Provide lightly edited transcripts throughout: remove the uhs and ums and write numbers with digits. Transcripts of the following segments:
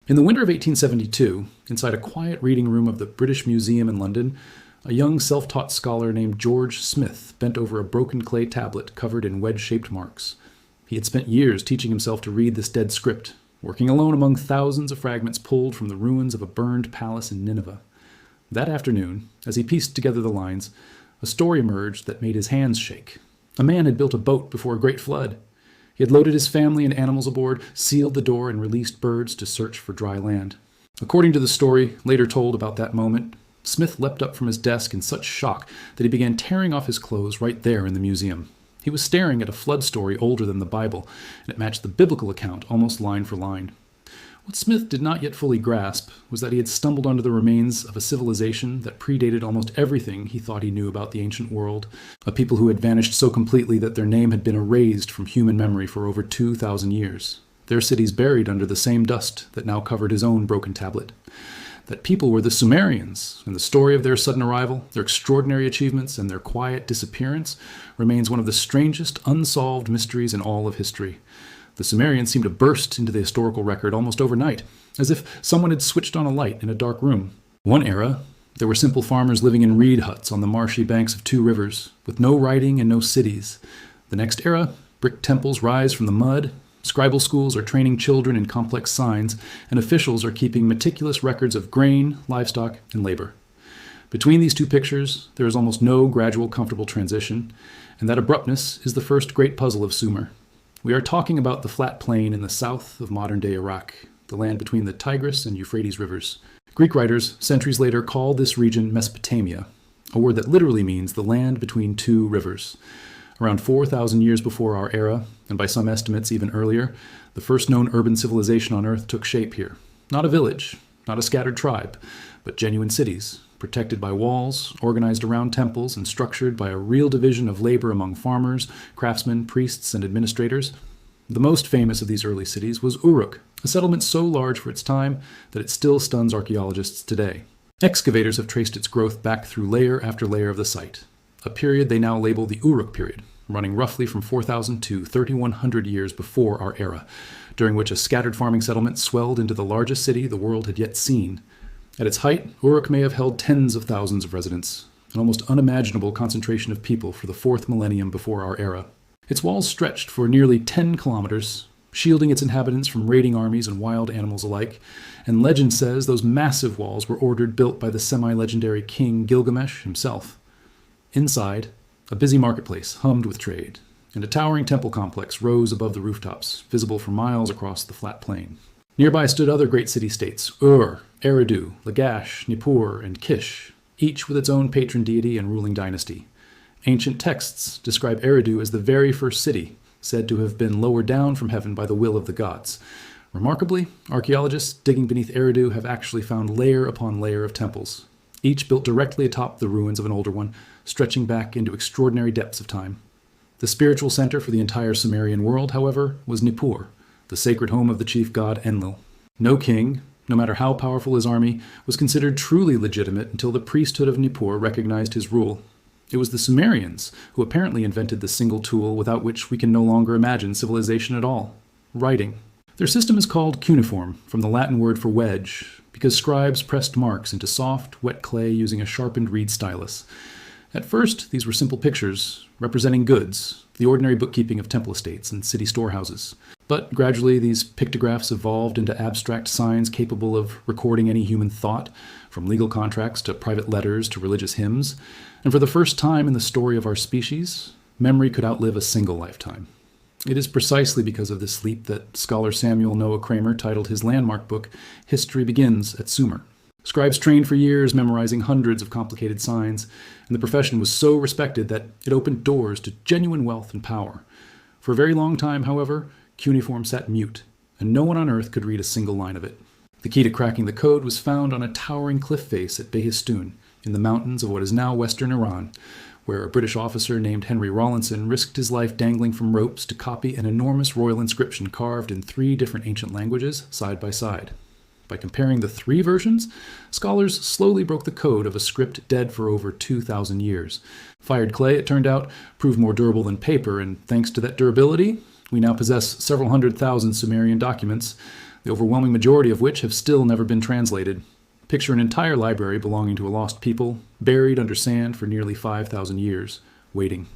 In the winter of 1872, inside a quiet reading room of the British Museum in London, a young self-taught scholar named George Smith bent over a broken clay tablet covered in wedge-shaped marks. He had spent years teaching himself to read this dead script, working alone among thousands of fragments pulled from the ruins of a burned palace in Nineveh. That afternoon, as he pieced together the lines, a story emerged that made his hands shake. A man had built a boat before a great flood. He had loaded his family and animals aboard, sealed the door, and released birds to search for dry land. According to the story later told about that moment, Smith leapt up from his desk in such shock that he began tearing off his clothes right there in the museum. He was staring at a flood story older than the Bible, and it matched the biblical account almost line for line. What Smith did not yet fully grasp was that he had stumbled onto the remains of a civilization that predated almost everything he thought he knew about the ancient world, a people who had vanished so completely that their name had been erased from human memory for over 2,000 years, their cities buried under the same dust that now covered his own broken tablet. That people were the Sumerians, and the story of their sudden arrival, their extraordinary achievements, and their quiet disappearance remains one of the strangest unsolved mysteries in all of history. The Sumerians seemed to burst into the historical record almost overnight, as if someone had switched on a light in a dark room. One era, there were simple farmers living in reed huts on the marshy banks of 2 rivers, with no writing and no cities. The next era, brick temples rise from the mud, scribal schools are training children in complex signs, and officials are keeping meticulous records of grain, livestock, and labor. Between these 2 pictures, there is almost no gradual, comfortable transition, and that abruptness is the first great puzzle of Sumer. We are talking about the flat plain in the south of modern-day Iraq, the land between the Tigris and Euphrates rivers. Greek writers, centuries later, call this region Mesopotamia, a word that literally means the land between 2 rivers. Around 4,000 years before our era, and by some estimates even earlier, the first known urban civilization on Earth took shape here. Not a village, not a scattered tribe, but genuine cities, protected by walls, organized around temples, and structured by a real division of labor among farmers, craftsmen, priests, and administrators. The most famous of these early cities was Uruk, a settlement so large for its time that it still stuns archaeologists today. Excavators have traced its growth back through layer after layer of the site, a period they now label the Uruk period, running roughly from 4,000 to 3,100 years before our era, during which a scattered farming settlement swelled into the largest city the world had yet seen. At its height, Uruk may have held tens of thousands of residents, an almost unimaginable concentration of people for the 4th millennium before our era. Its walls stretched for nearly 10 kilometers, shielding its inhabitants from raiding armies and wild animals alike, and legend says those massive walls were ordered built by the semi-legendary King Gilgamesh himself. Inside, a busy marketplace hummed with trade, and a towering temple complex rose above the rooftops, visible for miles across the flat plain. Nearby stood other great city-states, Eridu, Lagash, Nippur, and Kish, each with its own patron deity and ruling dynasty. Ancient texts describe Eridu as the very first city, said to have been lowered down from heaven by the will of the gods. Remarkably, archaeologists digging beneath Eridu have actually found layer upon layer of temples, each built directly atop the ruins of an older one, stretching back into extraordinary depths of time. The spiritual center for the entire Sumerian world, however, was Nippur, the sacred home of the chief god Enlil. No king, no matter how powerful his army, was considered truly legitimate until the priesthood of Nippur recognized his rule. It was the Sumerians who apparently invented the single tool without which we can no longer imagine civilization at all: writing. Their system is called cuneiform, from the Latin word for wedge, because scribes pressed marks into soft, wet clay using a sharpened reed stylus. At first, these were simple pictures, representing goods, the ordinary bookkeeping of temple estates and city storehouses. But gradually, these pictographs evolved into abstract signs capable of recording any human thought, from legal contracts to private letters to religious hymns. And for the first time in the story of our species, memory could outlive a single lifetime. It is precisely because of this leap that scholar Samuel Noah Kramer titled his landmark book, History Begins at Sumer. Scribes trained for years memorizing hundreds of complicated signs, and the profession was so respected that it opened doors to genuine wealth and power. For a very long time, however, cuneiform sat mute, and no one on earth could read a single line of it. The key to cracking the code was found on a towering cliff face at Behistun, in the mountains of what is now western Iran, where a British officer named Henry Rawlinson risked his life dangling from ropes to copy an enormous royal inscription carved in 3 different ancient languages, side by side. By comparing the 3 versions, scholars slowly broke the code of a script dead for over 2,000 years. Fired clay, it turned out, proved more durable than paper, and thanks to that durability, we now possess several 100,000 Sumerian documents. the overwhelming majority of which have still never been translated. Picture an entire library belonging to a lost people, buried under sand for nearly 5,000 years, waiting.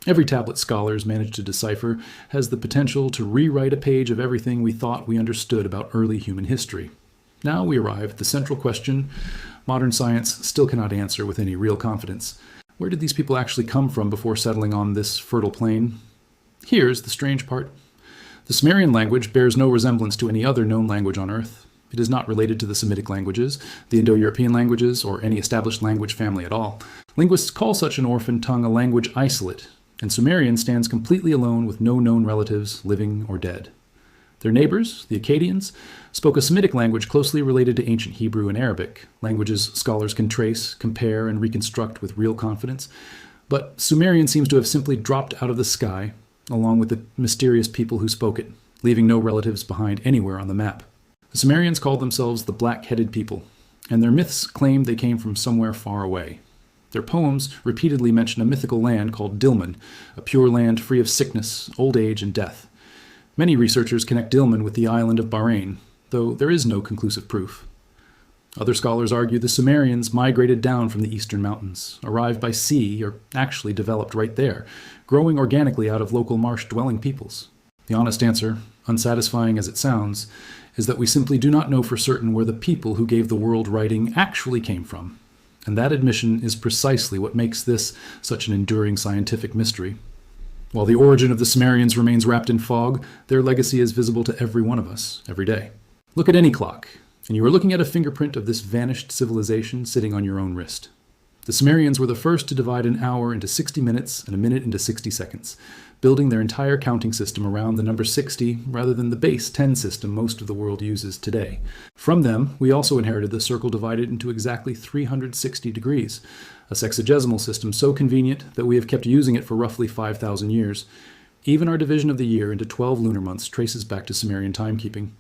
Every tablet scholars manage to decipher has the potential to rewrite a page of everything we thought we understood about early human history. Now we arrive at the central question modern science still cannot answer with any real confidence. Where did these people actually come from before settling on this fertile plain? Here's the strange part. The Sumerian language bears no resemblance to any other known language on Earth. It is not related to the Semitic languages, the Indo-European languages, or any established language family at all. Linguists call such an orphan tongue a language isolate, and Sumerian stands completely alone with no known relatives, living or dead. Their neighbors, the Akkadians, spoke a Semitic language closely related to ancient Hebrew and Arabic, languages scholars can trace, compare, and reconstruct with real confidence. But Sumerian seems to have simply dropped out of the sky, along with the mysterious people who spoke it, leaving no relatives behind anywhere on the map. The Sumerians called themselves the Black-Headed People, and their myths claimed they came from somewhere far away. Their poems repeatedly mention a mythical land called Dilmun, a pure land free of sickness, old age, and death. Many researchers connect Dilmun with the island of Bahrain, though there is no conclusive proof. Other scholars argue the Sumerians migrated down from the eastern mountains, arrived by sea, or actually developed right there, growing organically out of local marsh-dwelling peoples. The honest answer, unsatisfying as it sounds, is that we simply do not know for certain where the people who gave the world writing actually came from. And that admission is precisely what makes this such an enduring scientific mystery. While the origin of the Sumerians remains wrapped in fog, their legacy is visible to every one of us, every day. Look at any clock, and you are looking at a fingerprint of this vanished civilization sitting on your own wrist. The Sumerians were the first to divide an hour into 60 minutes and a minute into 60 seconds, building their entire counting system around the number 60 rather than the base 10 system most of the world uses today. From them, we also inherited the circle divided into exactly 360 degrees, a sexagesimal system so convenient that we have kept using it for roughly 5,000 years. Even our division of the year into 12 lunar months traces back to Sumerian timekeeping.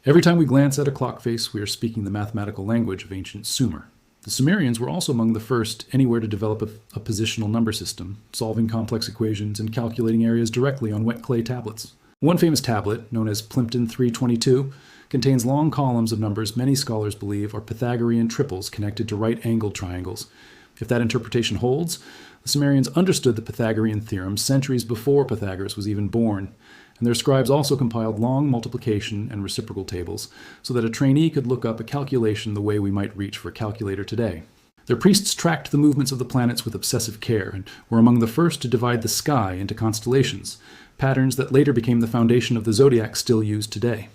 Every time we glance at a clock face, we are speaking the mathematical language of ancient Sumer. The Sumerians were also among the first anywhere to develop a positional number system, solving complex equations and calculating areas directly on wet clay tablets. One famous tablet, known as Plimpton 322, contains long columns of numbers many scholars believe are Pythagorean triples connected to right-angled triangles. If that interpretation holds, the Sumerians understood the Pythagorean theorem centuries before Pythagoras was even born, and their scribes also compiled long multiplication and reciprocal tables so that a trainee could look up a calculation the way we might reach for a calculator today. Their priests tracked the movements of the planets with obsessive care and were among the first to divide the sky into constellations, patterns that later became the foundation of the zodiac still used today.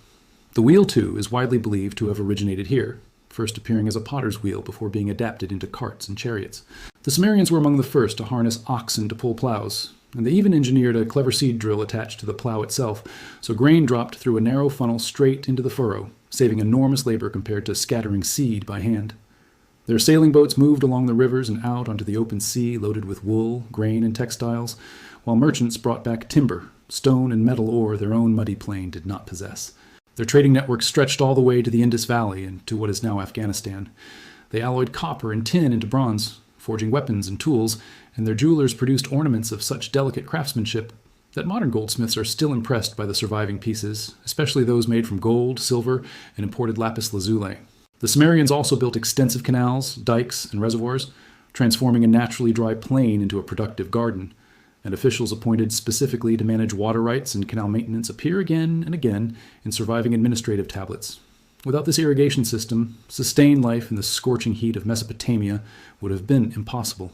The wheel, too, is widely believed to have originated here, first appearing as a potter's wheel before being adapted into carts and chariots. The Sumerians were among the first to harness oxen to pull plows, and they even engineered a clever seed drill attached to the plow itself, so grain dropped through a narrow funnel straight into the furrow, saving enormous labor compared to scattering seed by hand. Their sailing boats moved along the rivers and out onto the open sea loaded with wool, grain, and textiles, while merchants brought back timber, stone, and metal ore their own muddy plain did not possess. Their trading network stretched all the way to the Indus Valley and to what is now Afghanistan. They alloyed copper and tin into bronze, forging weapons and tools, and their jewelers produced ornaments of such delicate craftsmanship that modern goldsmiths are still impressed by the surviving pieces, especially those made from gold, silver, and imported lapis lazuli. The Sumerians also built extensive canals, dikes, and reservoirs, transforming a naturally dry plain into a productive garden, and officials appointed specifically to manage water rights and canal maintenance appear again and again in surviving administrative tablets. Without this irrigation system, sustained life in the scorching heat of Mesopotamia would have been impossible.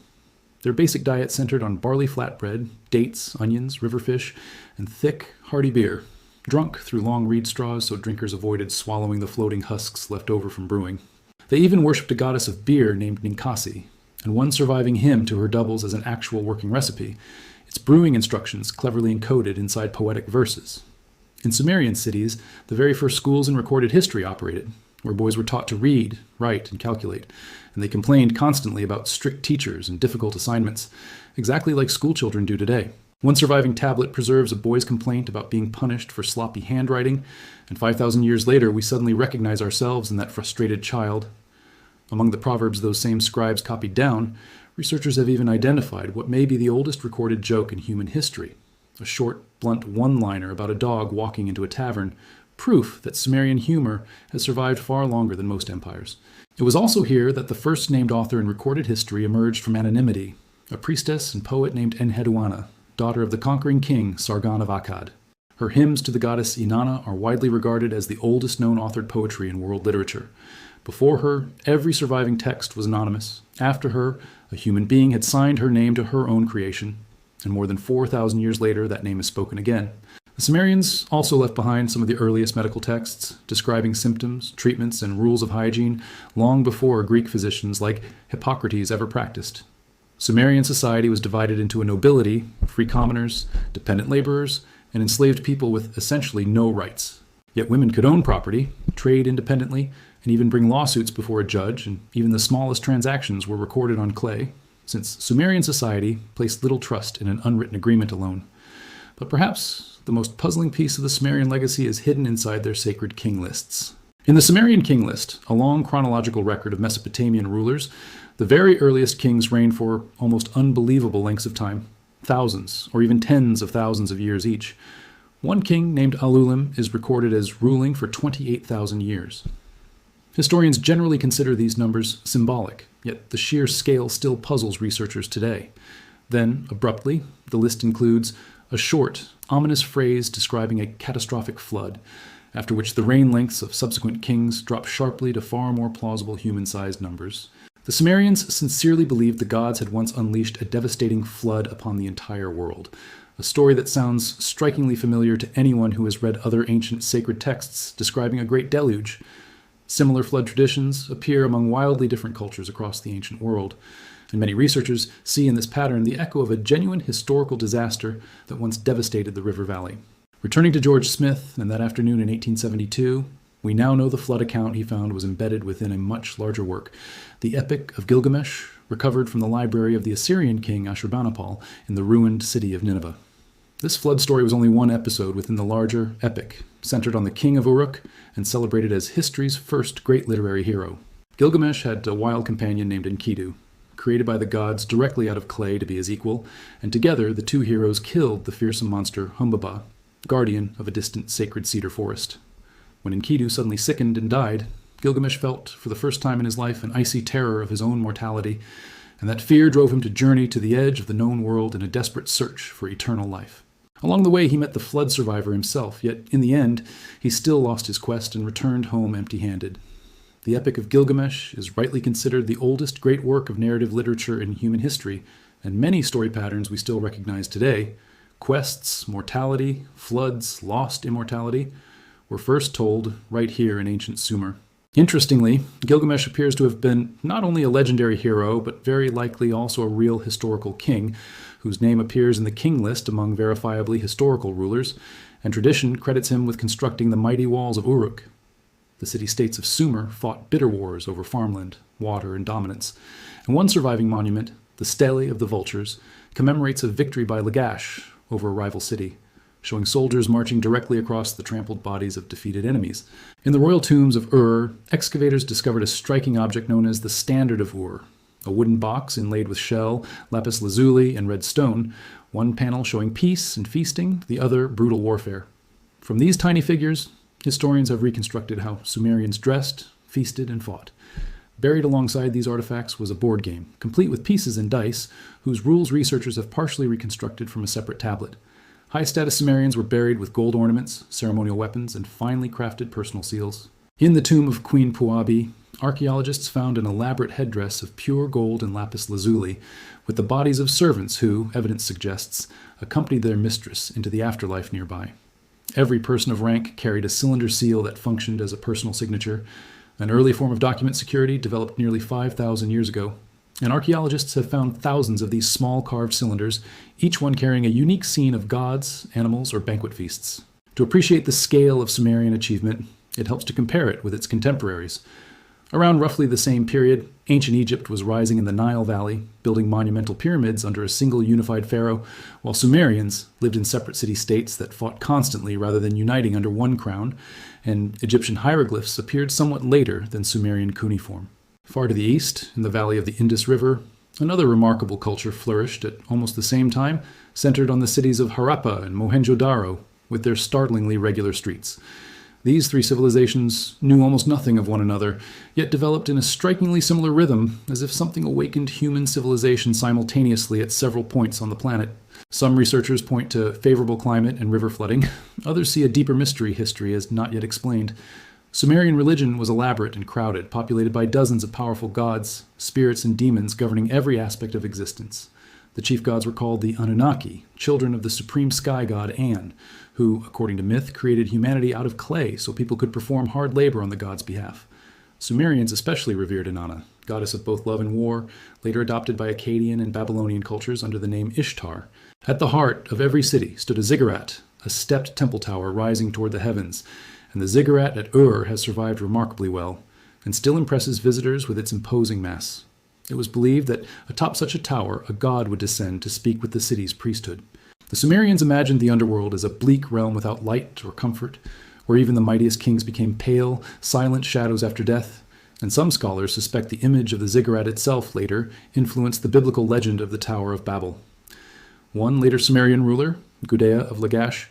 Their basic diet centered on barley flatbread, dates, onions, river fish, and thick, hearty beer, drunk through long reed straws so drinkers avoided swallowing the floating husks left over from brewing. They even worshipped a goddess of beer named Ninkasi, and one surviving hymn to her doubles as an actual working recipe, its brewing instructions cleverly encoded inside poetic verses. In Sumerian cities, the very first schools in recorded history operated, where boys were taught to read, write, and calculate, and they complained constantly about strict teachers and difficult assignments, exactly like schoolchildren do today. One surviving tablet preserves a boy's complaint about being punished for sloppy handwriting, and 5,000 years later we suddenly recognize ourselves in that frustrated child. Among the proverbs those same scribes copied down, researchers have even identified what may be the oldest recorded joke in human history, a short, blunt one-liner about a dog walking into a tavern, proof that Sumerian humor has survived far longer than most empires. It was also here that the first named author in recorded history emerged from anonymity, a priestess and poet named Enheduanna, daughter of the conquering king Sargon of Akkad. Her hymns to the goddess Inanna are widely regarded as the oldest known authored poetry in world literature. Before her, every surviving text was anonymous. After her, a human being had signed her name to her own creation, and more than 4,000 years later, that name is spoken again. The Sumerians also left behind some of the earliest medical texts, describing symptoms, treatments, and rules of hygiene long before Greek physicians like Hippocrates ever practiced. Sumerian society was divided into a nobility, free commoners, dependent laborers, and enslaved people with essentially no rights. Yet women could own property, trade independently, and even bring lawsuits before a judge, and even the smallest transactions were recorded on clay, since Sumerian society placed little trust in an unwritten agreement alone. But perhaps the most puzzling piece of the Sumerian legacy is hidden inside their sacred king lists. In the Sumerian King List, a long chronological record of Mesopotamian rulers, the very earliest kings reigned for almost unbelievable lengths of time, thousands or even tens of thousands of years each. One king named Alulim is recorded as ruling for 28,000 years. Historians generally consider these numbers symbolic, yet the sheer scale still puzzles researchers today. Then, abruptly, the list includes a short, ominous phrase describing a catastrophic flood, after which the reign lengths of subsequent kings drop sharply to far more plausible human-sized numbers. The Sumerians sincerely believed the gods had once unleashed a devastating flood upon the entire world, a story that sounds strikingly familiar to anyone who has read other ancient sacred texts describing a great deluge. Similar flood traditions appear among wildly different cultures across the ancient world, and many researchers see in this pattern the echo of a genuine historical disaster that once devastated the river valley. Returning to George Smith and that afternoon in 1872, we now know the flood account he found was embedded within a much larger work, the Epic of Gilgamesh, recovered from the library of the Assyrian king Ashurbanipal in the ruined city of Nineveh. This flood story was only one episode within the larger epic, centered on the king of Uruk and celebrated as history's first great literary hero. Gilgamesh had a wild companion named Enkidu, created by the gods directly out of clay to be his equal, and together the two heroes killed the fearsome monster Humbaba, guardian of a distant sacred cedar forest. When Enkidu suddenly sickened and died, Gilgamesh felt, for the first time in his life, an icy terror of his own mortality, and that fear drove him to journey to the edge of the known world in a desperate search for eternal life. Along the way, he met the flood survivor himself, yet in the end, he still lost his quest and returned home empty-handed. The Epic of Gilgamesh is rightly considered the oldest great work of narrative literature in human history, and many story patterns we still recognize today, quests, mortality, floods, lost immortality, were first told right here in ancient Sumer. Interestingly, Gilgamesh appears to have been not only a legendary hero, but very likely also a real historical king, whose name appears in the king list among verifiably historical rulers, and tradition credits him with constructing the mighty walls of Uruk. The city-states of Sumer fought bitter wars over farmland, water, and dominance, and one surviving monument, the Stele of the Vultures, commemorates a victory by Lagash over a rival city, showing soldiers marching directly across the trampled bodies of defeated enemies. In the royal tombs of Ur, excavators discovered a striking object known as the Standard of Ur, a wooden box inlaid with shell, lapis lazuli, and red stone, one panel showing peace and feasting, the other brutal warfare. From these tiny figures, historians have reconstructed how Sumerians dressed, feasted, and fought. Buried alongside these artifacts was a board game, complete with pieces and dice, whose rules researchers have partially reconstructed from a separate tablet. High-status Sumerians were buried with gold ornaments, ceremonial weapons, and finely crafted personal seals. In the tomb of Queen Puabi, archaeologists found an elaborate headdress of pure gold and lapis lazuli, with the bodies of servants who, evidence suggests, accompanied their mistress into the afterlife nearby. Every person of rank carried a cylinder seal that functioned as a personal signature, an early form of document security developed nearly 5,000 years ago. And archaeologists have found thousands of these small carved cylinders, each one carrying a unique scene of gods, animals, or banquet feasts. To appreciate the scale of Sumerian achievement, it helps to compare it with its contemporaries. Around roughly the same period, ancient Egypt was rising in the Nile Valley, building monumental pyramids under a single unified pharaoh, while Sumerians lived in separate city-states that fought constantly rather than uniting under one crown, and Egyptian hieroglyphs appeared somewhat later than Sumerian cuneiform. Far to the east, in the valley of the Indus River, another remarkable culture flourished at almost the same time, centered on the cities of Harappa and Mohenjo-Daro, with their startlingly regular streets. These three civilizations knew almost nothing of one another, yet developed in a strikingly similar rhythm, as if something awakened human civilization simultaneously at several points on the planet. Some researchers point to favorable climate and river flooding. Others see a deeper mystery history as not yet explained. Sumerian religion was elaborate and crowded, populated by dozens of powerful gods, spirits, and demons governing every aspect of existence. The chief gods were called the Anunnaki, children of the supreme sky god An, who, according to myth, created humanity out of clay so people could perform hard labor on the god's behalf. Sumerians especially revered Inanna, goddess of both love and war, later adopted by Akkadian and Babylonian cultures under the name Ishtar. At the heart of every city stood a ziggurat, a stepped temple tower rising toward the heavens, and the ziggurat at Ur has survived remarkably well, and still impresses visitors with its imposing mass. It was believed that atop such a tower, a god would descend to speak with the city's priesthood. The Sumerians imagined the underworld as a bleak realm without light or comfort, where even the mightiest kings became pale, silent shadows after death, and some scholars suspect the image of the ziggurat itself later influenced the biblical legend of the Tower of Babel. One later Sumerian ruler, Gudea of Lagash,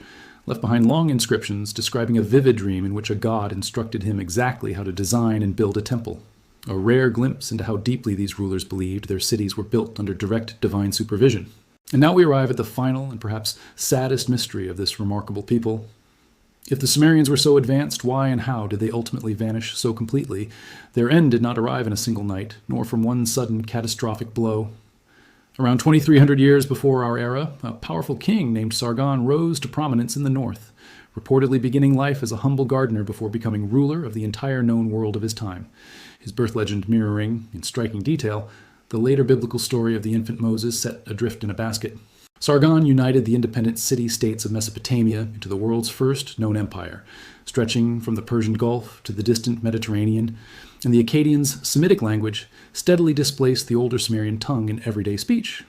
left behind long inscriptions describing a vivid dream in which a god instructed him exactly how to design and build a temple. A rare glimpse into how deeply these rulers believed their cities were built under direct divine supervision. And now we arrive at the final and perhaps saddest mystery of this remarkable people. If the Sumerians were so advanced, why and how did they ultimately vanish so completely? Their end did not arrive in a single night, nor from one sudden catastrophic blow. Around 2,300 years before our era, a powerful king named Sargon rose to prominence in the north, reportedly beginning life as a humble gardener before becoming ruler of the entire known world of his time, his birth legend mirroring, in striking detail, the later biblical story of the infant Moses set adrift in a basket. Sargon united the independent city-states of Mesopotamia into the world's first known empire, stretching from the Persian Gulf to the distant Mediterranean, and the Akkadians' Semitic language steadily displaced the older Sumerian tongue in everyday speech.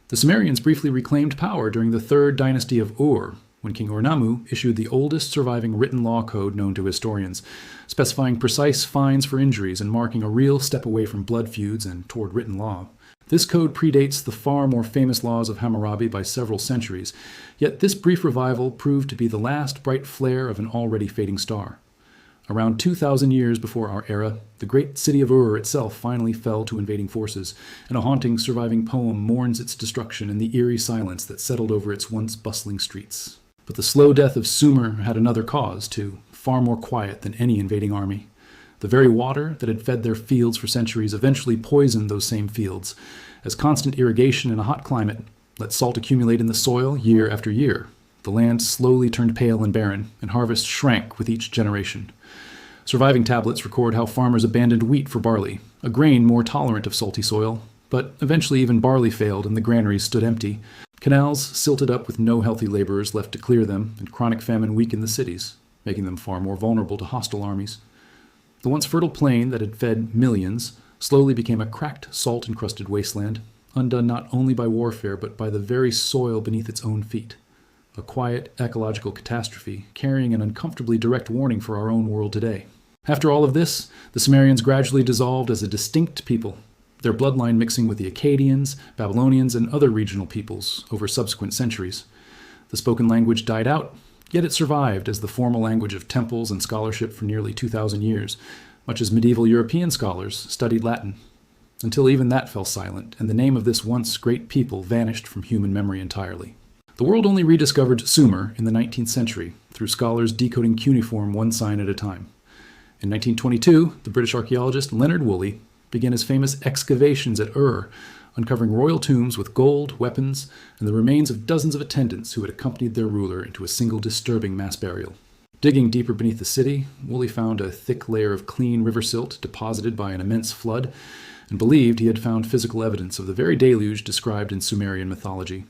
The Sumerians briefly reclaimed power during the third dynasty of Ur, when King Ur-Nammu issued the oldest surviving written law code known to historians, specifying precise fines for injuries and marking a real step away from blood feuds and toward written law. This code predates the far more famous laws of Hammurabi by several centuries, yet this brief revival proved to be the last bright flare of an already fading star. Around 2,000 years before our era, the great city of Ur itself finally fell to invading forces, and a haunting surviving poem mourns its destruction in the eerie silence that settled over its once bustling streets. But the slow death of Sumer had another cause, too, far more quiet than any invading army. The very water that had fed their fields for centuries eventually poisoned those same fields, as constant irrigation in a hot climate let salt accumulate in the soil year after year. The land slowly turned pale and barren, and harvest shrank with each generation. Surviving tablets record how farmers abandoned wheat for barley, a grain more tolerant of salty soil, but eventually even barley failed and the granaries stood empty. Canals silted up with no healthy laborers left to clear them, and chronic famine weakened the cities, making them far more vulnerable to hostile armies. The once fertile plain that had fed millions slowly became a cracked, salt-encrusted wasteland, undone not only by warfare but by the very soil beneath its own feet. A quiet, ecological catastrophe, carrying an uncomfortably direct warning for our own world today. After all of this, the Sumerians gradually dissolved as a distinct people, their bloodline mixing with the Akkadians, Babylonians, and other regional peoples over subsequent centuries. The spoken language died out, yet it survived as the formal language of temples and scholarship for nearly 2,000 years, much as medieval European scholars studied Latin, until even that fell silent, and the name of this once great people vanished from human memory entirely. The world only rediscovered Sumer in the 19th century, through scholars decoding cuneiform one sign at a time. In 1922, the British archaeologist Leonard Woolley began his famous excavations at Ur, uncovering royal tombs with gold, weapons, and the remains of dozens of attendants who had accompanied their ruler into a single disturbing mass burial. Digging deeper beneath the city, Woolley found a thick layer of clean river silt deposited by an immense flood, and believed he had found physical evidence of the very deluge described in Sumerian mythology.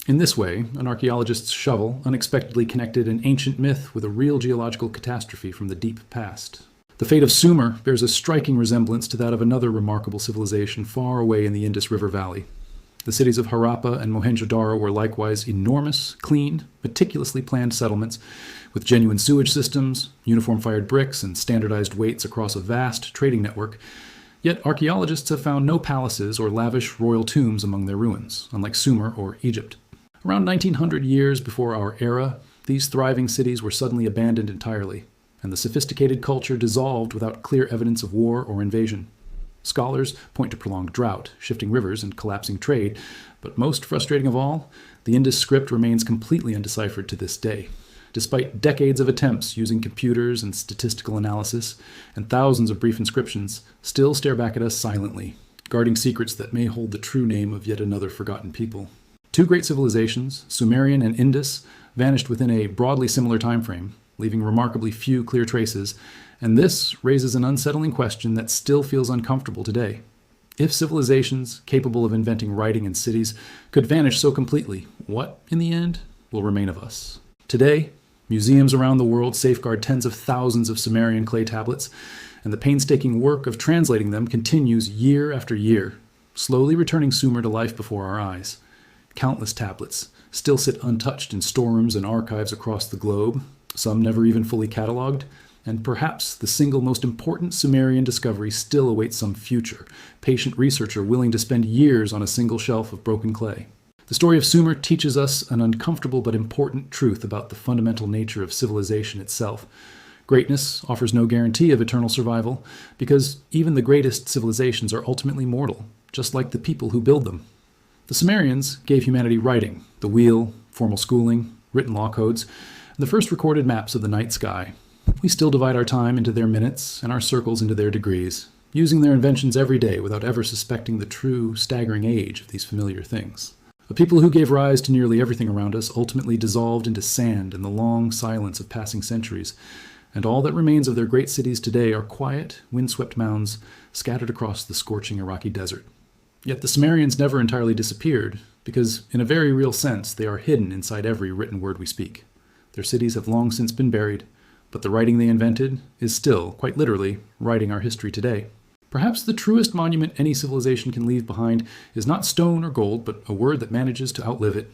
In this way, an archaeologist's shovel unexpectedly connected an ancient myth with a real geological catastrophe from the deep past. The fate of Sumer bears a striking resemblance to that of another remarkable civilization far away in the Indus River Valley. The cities of Harappa and Mohenjo-Daro were likewise enormous, clean, meticulously planned settlements with genuine sewage systems, uniform-fired bricks, and standardized weights across a vast trading network. Yet archaeologists have found no palaces or lavish royal tombs among their ruins, unlike Sumer or Egypt. Around 1900 years before our era, these thriving cities were suddenly abandoned entirely, and the sophisticated culture dissolved without clear evidence of war or invasion. Scholars point to prolonged drought, shifting rivers, and collapsing trade, but most frustrating of all, the Indus script remains completely undeciphered to this day. Despite decades of attempts using computers and statistical analysis, and thousands of brief inscriptions still stare back at us silently, guarding secrets that may hold the true name of yet another forgotten people. Two great civilizations, Sumerian and Indus, vanished within a broadly similar time frame, leaving remarkably few clear traces, and this raises an unsettling question that still feels uncomfortable today. If civilizations capable of inventing writing and cities could vanish so completely, what, in the end, will remain of us? Today, museums around the world safeguard tens of thousands of Sumerian clay tablets, and the painstaking work of translating them continues year after year, slowly returning Sumer to life before our eyes. Countless tablets still sit untouched in storerooms and archives across the globe, some never even fully catalogued, and perhaps the single most important Sumerian discovery still awaits some future, patient researcher willing to spend years on a single shelf of broken clay. The story of Sumer teaches us an uncomfortable but important truth about the fundamental nature of civilization itself. Greatness offers no guarantee of eternal survival, because even the greatest civilizations are ultimately mortal, just like the people who build them. The Sumerians gave humanity writing, the wheel, formal schooling, written law codes, and the first recorded maps of the night sky. We still divide our time into their minutes and our circles into their degrees, using their inventions every day without ever suspecting the true, staggering age of these familiar things. The people who gave rise to nearly everything around us ultimately dissolved into sand in the long silence of passing centuries, and all that remains of their great cities today are quiet, windswept mounds scattered across the scorching Iraqi desert. Yet the Sumerians never entirely disappeared, because in a very real sense they are hidden inside every written word we speak. Their cities have long since been buried, but the writing they invented is still, quite literally, writing our history today. Perhaps the truest monument any civilization can leave behind is not stone or gold, but a word that manages to outlive it,